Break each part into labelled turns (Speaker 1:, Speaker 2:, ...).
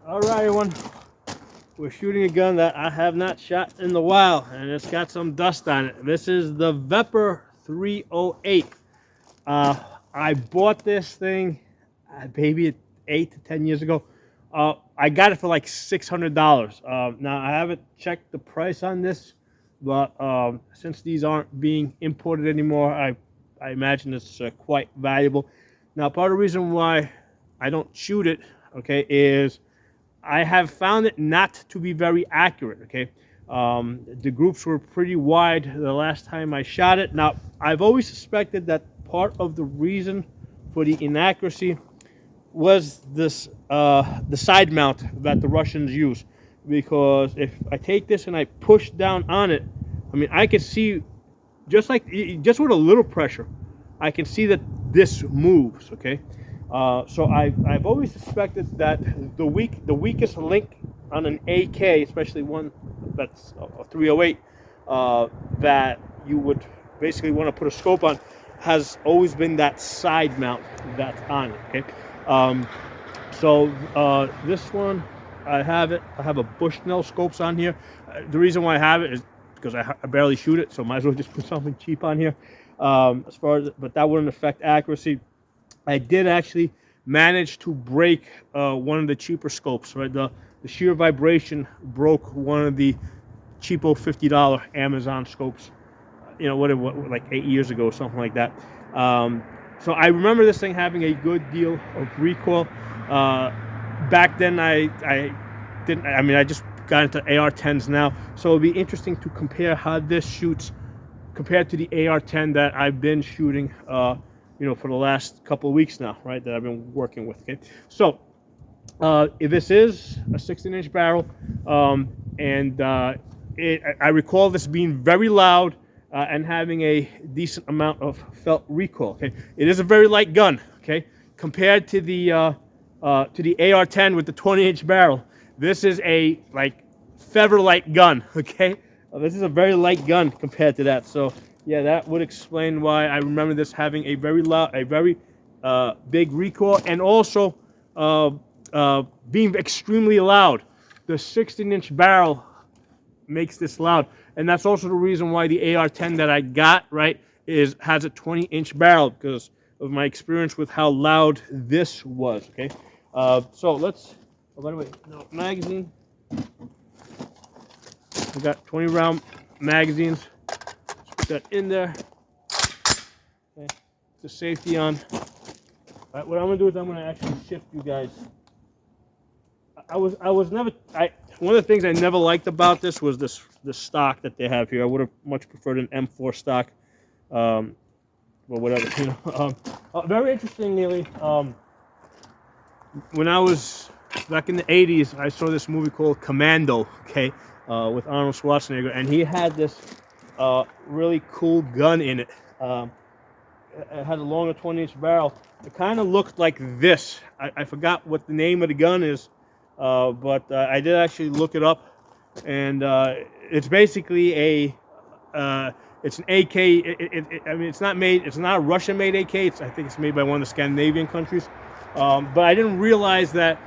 Speaker 1: All right, everyone. We're shooting a gun that I have not shot in a while, and it's got some dust on it. This is the Veper 308. Uh, I bought this thing, maybe 8 to 10 years ago. I got it for like $600. Now I haven't checked the price on this, but since these aren't being imported anymore, I imagine it's quite valuable. Now, part of the reason why I don't shoot it, okay, is I have found it not to be very accurate. Okay, the groups were pretty wide the last time I shot it. Now, I've always suspected that part of the reason for the inaccuracy was this the side mount that the Russians use, because if I take this and I push down on it, I mean I can see just with a little pressure, I can see that this moves. Okay, so I've always suspected that the weakest link on an AK, especially one that's a 308, that you would basically want to put a scope on, has always been that side mount that's on it. Okay, so this one, I have it. I have a Bushnell scopes on here. The reason why I have it is because I barely shoot it, so might as well just put something cheap on here. But that wouldn't affect accuracy. I did actually manage to break one of the cheaper scopes. Right, the sheer vibration broke one of the cheapo $50 Amazon scopes. You know what like 8 years ago, something like that. So I remember this thing having a good deal of recoil. Back then, I didn't. I mean, I just got into AR-10s now, so it'll be interesting to compare how this shoots compared to the AR-10 that I've been shooting. For the last couple of weeks now, right? That I've been working with. Okay, so if this is a 16-inch barrel, and I recall this being very loud and having a decent amount of felt recoil. Okay, it is a very light gun. Okay, compared to the AR-10 with the 20-inch barrel, this is a like feather light gun. Okay, this is a very light gun compared to that. So yeah, that would explain why I remember this having a very big recoil, and also being extremely loud. The 16-inch barrel makes this loud, and that's also the reason why the AR-10 that I got has a 20-inch barrel, because of my experience with how loud this was. Okay, so let's. Oh, by the way, no magazine. We got 20-round magazines. Let's put that in there. Okay, the safety on. All right, what I'm gonna do is I'm gonna actually shift you guys. I was never. One of the things I never liked about this was this stock that they have here. I would have much preferred an M4 stock, but whatever. Very interestingly, when I was back in the '80s, I saw this movie called Commando. Okay, with Arnold Schwarzenegger, and he had this really cool gun in it. It had a longer 20-inch barrel. It kind of looked like this. I forgot what the name of the gun is. But I did actually look it up, and it's basically it's an AK. I mean, it's not a Russian-made AK. I think it's made by one of the Scandinavian countries. But I didn't realize that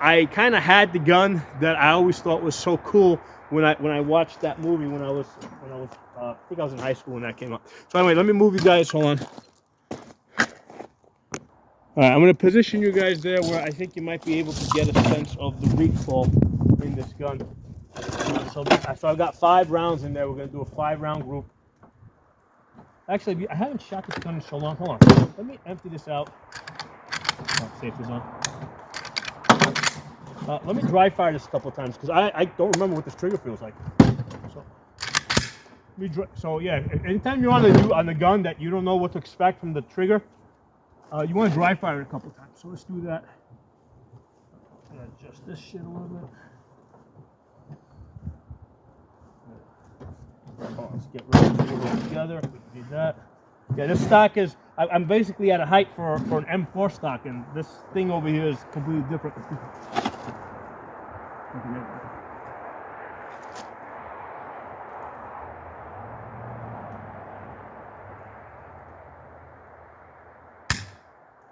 Speaker 1: I kind of had the gun that I always thought was so cool when I watched that movie when I was I think I was in high school when that came up. So anyway, let me move you guys. Hold on. All right, I'm going to position you guys there where I think you might be able to get a sense of the recoil in this gun. So I've got 5 rounds in there. We're going to do a 5-round group. Actually, I haven't shot this gun in so long. Hold on. Let me empty this out. Oh, safety's on. Let me dry fire this a couple of times, because I don't remember what this trigger feels like. So yeah, anytime you're on the gun that you don't know what to expect from the trigger, you want to dry fire it a couple times. So let's do that. Adjust this shit a little bit. Oh, let's get rid of it together. We can do that. Yeah, this stock is. I'm basically at a height for an M4 stock, and this thing over here is completely different.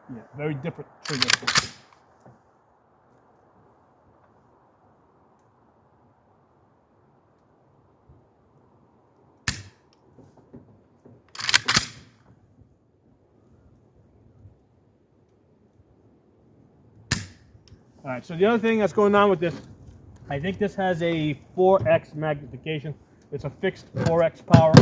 Speaker 1: Yeah, very different trigger. All right, so the other thing that's going on with this, I think this has a 4x magnification. It's a fixed 4x power.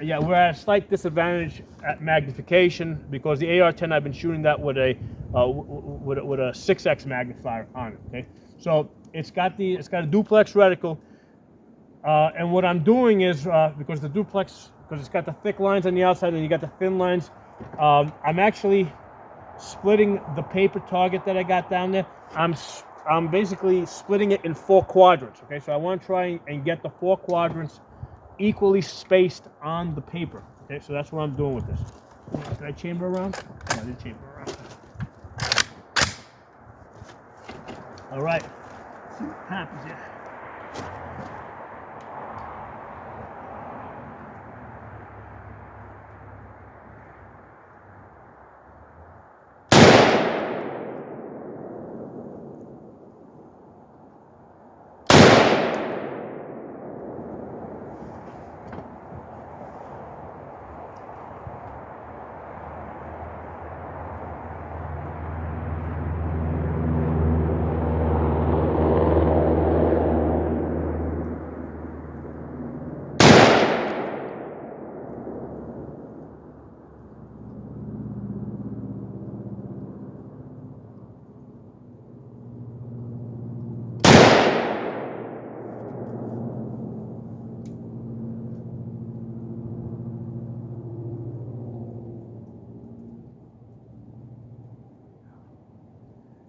Speaker 1: Yeah, we're at a slight disadvantage at magnification because the AR-10, I've been shooting that with a 6x magnifier on it. Okay, so it's got a duplex reticle, and what I'm doing is because it's got the thick lines on the outside and you got the thin lines, I'm actually splitting the paper target that I got down there. I'm basically splitting it in 4 quadrants. Okay, so I want to try and get the 4 quadrants equally spaced on the paper. Okay, so that's what I'm doing with this. Did I chamber around? Oh, I did chamber around. All right, let's see what happens here.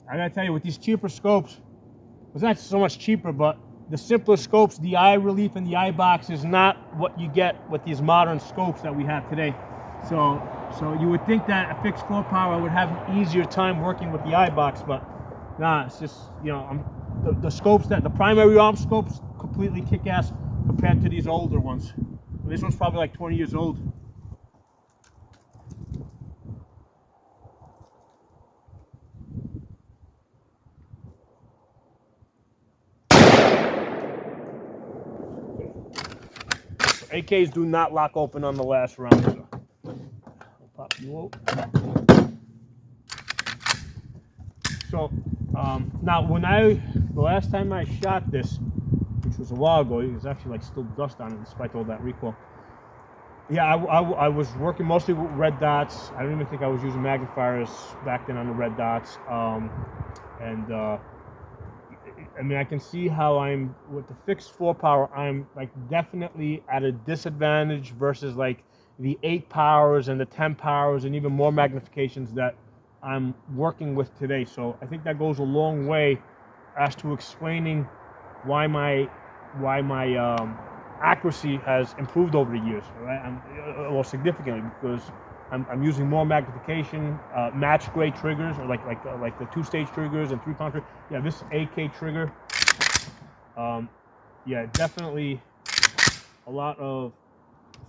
Speaker 1: I gotta tell you, with these cheaper scopes, it's not so much cheaper, but the simpler scopes, the eye relief and the eye box is not what you get with these modern scopes that we have today. So you would think that a fixed flow power would have an easier time working with the eye box, but nah, it's just, you know, the scopes, the primary arm scopes, completely kick-ass compared to these older ones. This one's probably like 20 years old. AKs do not lock open on the last round, so I'll pop you out. So now, the last time I shot this, which was a while ago, it was actually like still dust on it despite all that recoil. Yeah, I was working mostly with red dots. I don't even think I was using magnifiers back then on the red dots. I mean, I can see how with the fixed 4 power, I'm like definitely at a disadvantage versus like the 8 powers and the 10 powers and even more magnifications that I'm working with today. So I think that goes a long way as to explaining why my accuracy has improved over the years, right? Well, significantly, because I'm using more magnification, match grade triggers, or like the 2-stage triggers and 3-pound triggers. Yeah, this AK trigger, yeah, definitely a lot of.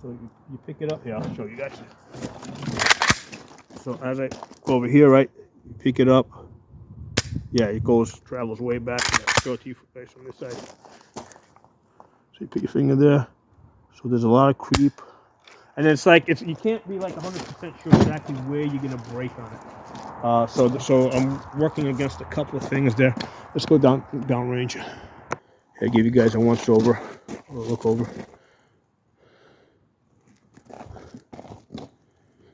Speaker 1: So you pick it up. Yeah, I'll show you guys. So as I go over here, right, you pick it up. Yeah, it travels way back. I'll show it to you from this side. So you put your finger there. So there's a lot of creep. And it's like, you can't be like 100% sure exactly where you're gonna break on it. So I'm working against a couple of things there. Let's go down range. I'll give you guys a once over, or a look over.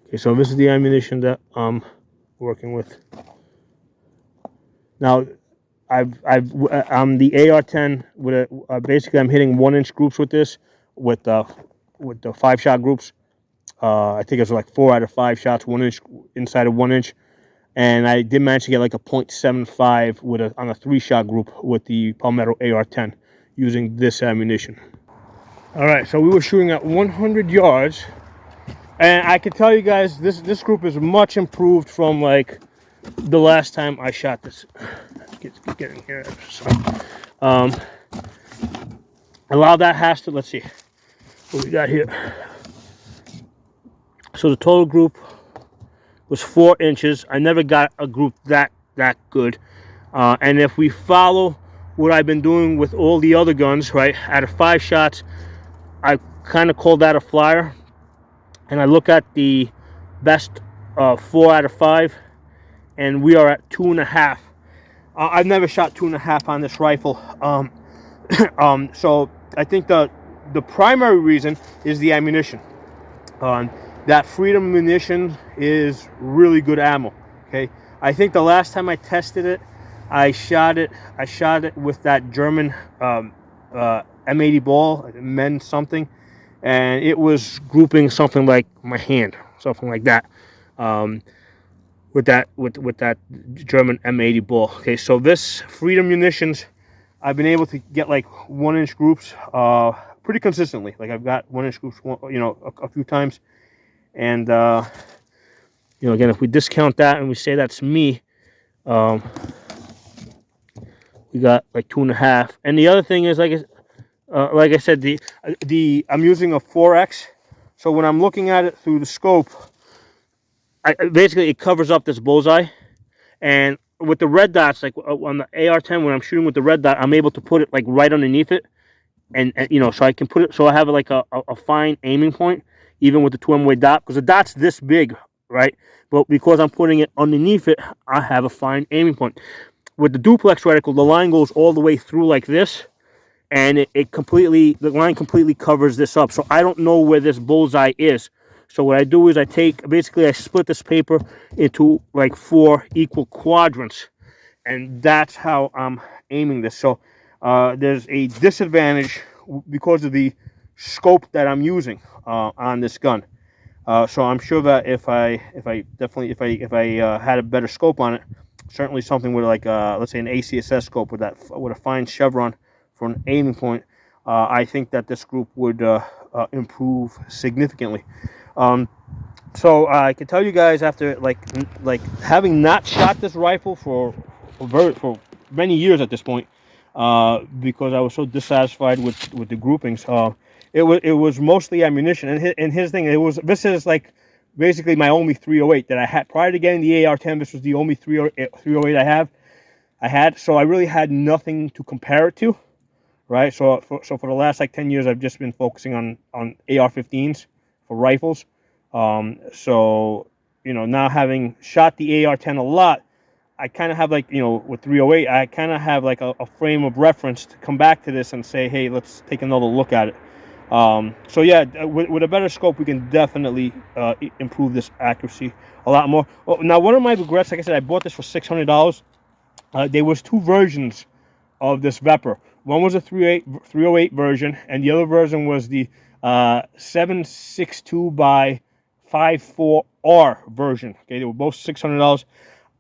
Speaker 1: Okay, so this is the ammunition that I'm working with. Now, I'm the AR-10 with basically I'm hitting 1-inch groups with this, with the 5-shot groups. I think it was like 4 out of 5 shots, 1 inch inside of 1 inch, and I did manage to get like a .75 on a 3-shot group with the Palmetto AR-10 using this ammunition. All right, so we were shooting at 100 yards, and I can tell you guys this group is much improved from like the last time I shot this. Let's get in here. So, a lot of that has to, let's see what we got here. So the total group was 4 inches. I never got a group that good. And if we follow what I've been doing with all the other guns, right, out of 5 shots, I kind of call that a flyer. And I look at the best 4 out of 5, and we are at 2.5. I've never shot 2.5 on this rifle. So I think the primary reason is the ammunition. That Freedom munition is really good ammo. Okay, I think the last time I tested it, I shot it with that German M80 ball, Men something, and it was grouping something like my hand, something like that. With that German M80 ball. Okay, so this Freedom munitions, I've been able to get like 1-inch groups pretty consistently. Like I've got 1-inch groups, a few times, and again, if we discount that and we say that's me, we got like 2.5. And the other thing is, like I said, the I'm using a 4X, so when I'm looking at it through the scope, basically it covers up this bullseye. And with the red dots, like on the AR-10, when I'm shooting with the red dot, I'm able to put it like right underneath it, and so I can put it, so I have like a fine aiming point, even with the 2M dot, because the dot's this big, right? But because I'm putting it underneath it, I have a fine aiming point. With the duplex reticle, the line goes all the way through like this, and the line completely covers this up. So I don't know where this bullseye is. So what I do is I split this paper into like 4 equal quadrants, and that's how I'm aiming this. So there's a disadvantage because of the scope that I'm using on this gun. So I'm sure that if I had a better scope on it, certainly something with like let's say an ACSS scope with a fine chevron for an aiming point, I think that this group would improve significantly. So I can tell you guys, after like having not shot this rifle for many years at this point, because I was so dissatisfied with the groupings. It was mostly ammunition, and his thing, this is like basically my only 308 that I had prior to getting the AR-10. This was the only 308 I had, so I really had nothing to compare it to, right? So for the last like 10 years, I've just been focusing on AR-15s for rifles. So now having shot the AR-10 a lot, I kind of have like, with 308, I kind of have like a frame of reference to come back to this and say, hey, let's take another look at it. So yeah, with a better scope, we can definitely improve this accuracy a lot more. Well, now, one of my regrets, like I said, I bought this for $600. There was 2 versions of this Veper. One was a 308 version, and the other version was the 762 by 54R version. Okay, they were both $600.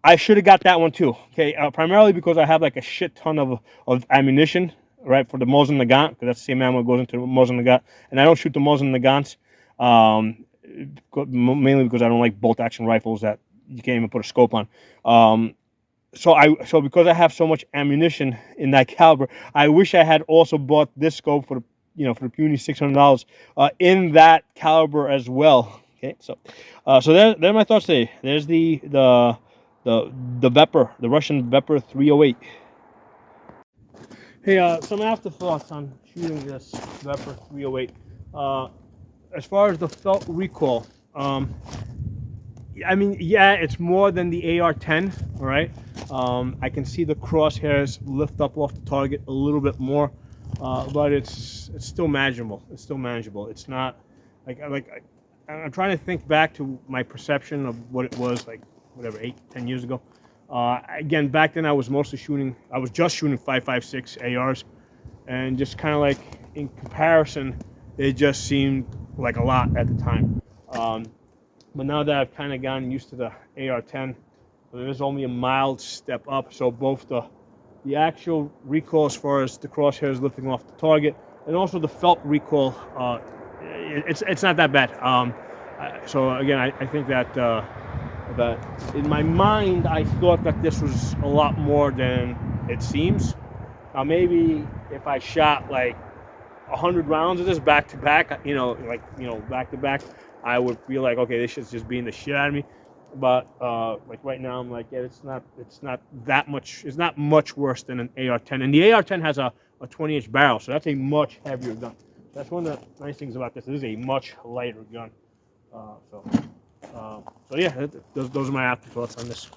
Speaker 1: I should have got that one too. Okay, primarily because I have like a shit ton of ammunition, right, for the Mosin Nagant, because that's the same ammo that goes into the Mosin Nagant, and I don't shoot the Mosin Nagants, mainly because I don't like bolt action rifles that you can't even put a scope on. So because I have so much ammunition in that caliber, I wish I had also bought this scope for the puny $600 in that caliber as well. Okay, so there are my thoughts today. There's the Veper, the Russian Veper 308. Hey, some afterthoughts on shooting this Veper 308. As far as the felt recoil, I mean, yeah, it's more than the AR-10, all right? I can see the crosshairs lift up off the target a little bit more, but it's still manageable. It's still manageable. It's not I'm trying to think back to my perception of what it was like, whatever, 8-10 years ago. Again, back then I was just shooting 5.56 ARs, and just kind of like in comparison, it just seemed like a lot at the time. But now that I've kind of gotten used to the AR-10, there's only a mild step up. So both the actual recoil as far as the crosshairs lifting off the target, and also the felt recoil, it's not that bad. So again, I think that in my mind, I thought that this was a lot more than it seems. Now maybe if I shot like 100 rounds of this back to back, back to back, I would feel like, okay, this shit's just beating the shit out of me. But like right now, I'm like, yeah, it's not that much. It's not much worse than an AR-10, and the AR-10 has a 20-inch barrel, so that's a much heavier gun. That's one of the nice things about this. This is a much lighter gun. So yeah, those are my afterthoughts on this.